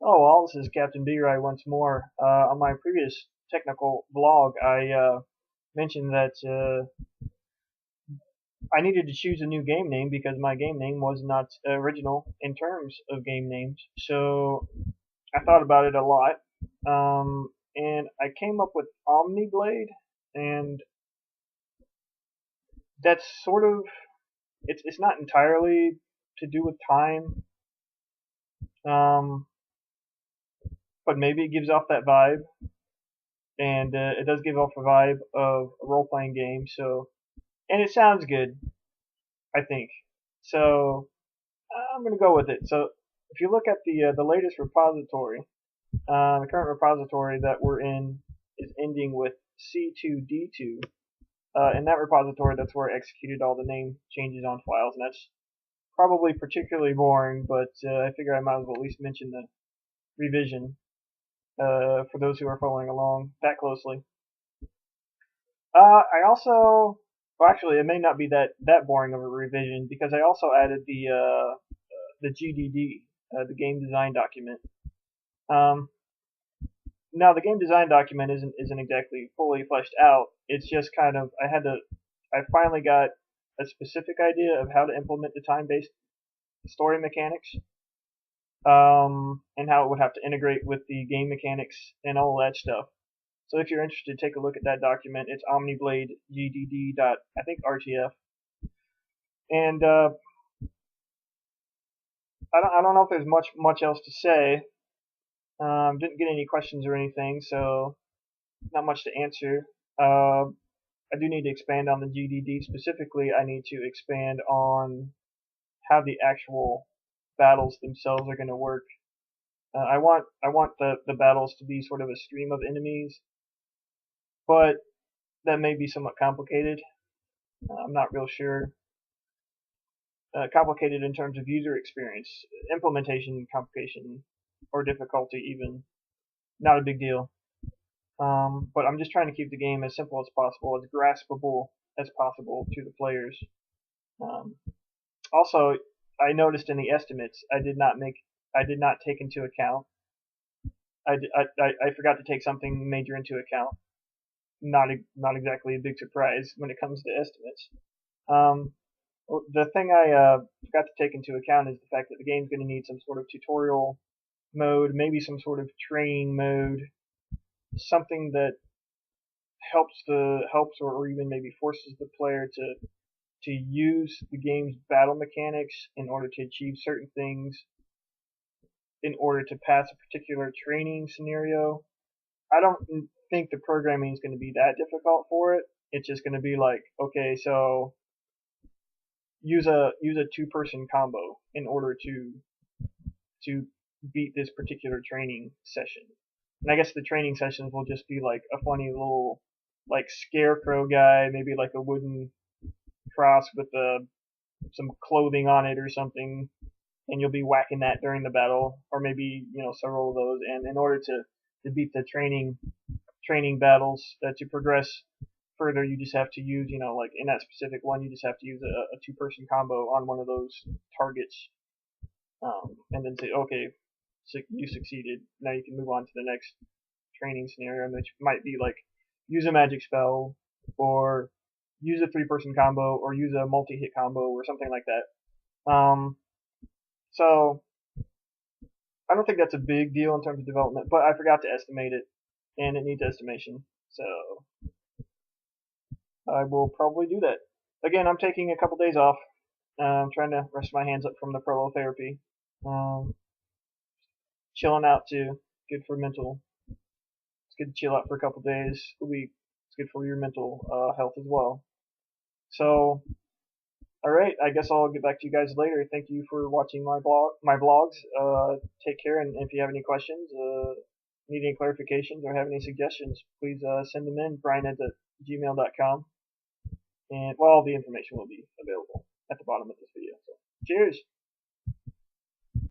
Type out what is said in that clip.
Oh, well, this is Captain B-Rye once more. On my previous technical vlog, I mentioned that I needed to choose a new game name because my game name was not original in terms of game names. So I thought about it a lot, and I came up with OmniBlade, and that's sort of it's not entirely to do with time, um, but maybe it gives off that vibe, and it does give off a vibe of a role-playing game. So and it sounds good, I think. So I'm gonna go with it. So if you look at the latest repository, the current repository that we're in is ending with C2D2. In that repository, that's where I executed all the name changes on files, and that's probably particularly boring, but I figure I might as well at least mention the revision for those who are following along that closely. I also, well, actually, it may not be that boring of a revision because I also added the GDD, the game design document. Um, Now the game design document isn't exactly fully fleshed out. It's just kind of I finally got a specific idea of how to implement the time-based story mechanics, and how it would have to integrate with the game mechanics and all that stuff. So if you're interested, take a look at that document. It's OmniBlade GDD dot I think RTF, and I don't know if there's much else to say. Didn't get any questions or anything, so not much to answer. I do need to expand on the GDD. Specifically, I need to expand on how the actual battles themselves are going to work. I want the battles to be sort of a stream of enemies, but that may be somewhat complicated. I'm not real sure. Complicated in terms of user experience, implementation complication, or difficulty even. Not a big deal. But I'm just trying to keep the game as simple as possible, as graspable as possible to the players. Um, Also, I noticed in the estimates I did not take into account. I forgot to take something major into account. Not exactly a big surprise when it comes to estimates. Um, the thing I forgot to take into account is the fact that the game's going to need some sort of tutorial mode, maybe some sort of training mode, something that helps or even maybe forces the player to use the game's battle mechanics in order to achieve certain things, in order to pass a particular training scenario. I don't think the programming is going to be that difficult for it. It's just going to be like, okay, so use a two-person combo in order to beat this particular training session. And I guess the training sessions will just be like a funny little like scarecrow guy, maybe like a wooden cross with some clothing on it or something, and you'll be whacking that during the battle, or maybe several of those. And in order to beat the training battles, to progress further, you just have to use like in that specific one, you just have to use a two-person combo on one of those targets, and then say, okay, so you succeeded. Now you can move on to the next training scenario, which might be like use a magic spell, or use a three-person combo, or use a multi-hit combo, or something like that. So I don't think that's a big deal in terms of development, but I forgot to estimate it, and it needs estimation. So I will probably do that. Again, I'm taking a couple days off. I'm trying to rest my hands up from the prolotherapy. Um, Chilling out too. Good for mental. It's good to chill out for a couple days a week. It's good for your mental health as well. So, all right. I guess I'll get back to you guys later. Thank you for watching my vlogs. Take care, and if you have any questions, need any clarifications, or have any suggestions, please send them in. brianed@gmail.com, and well, all the information will be available at the bottom of this video. So, cheers.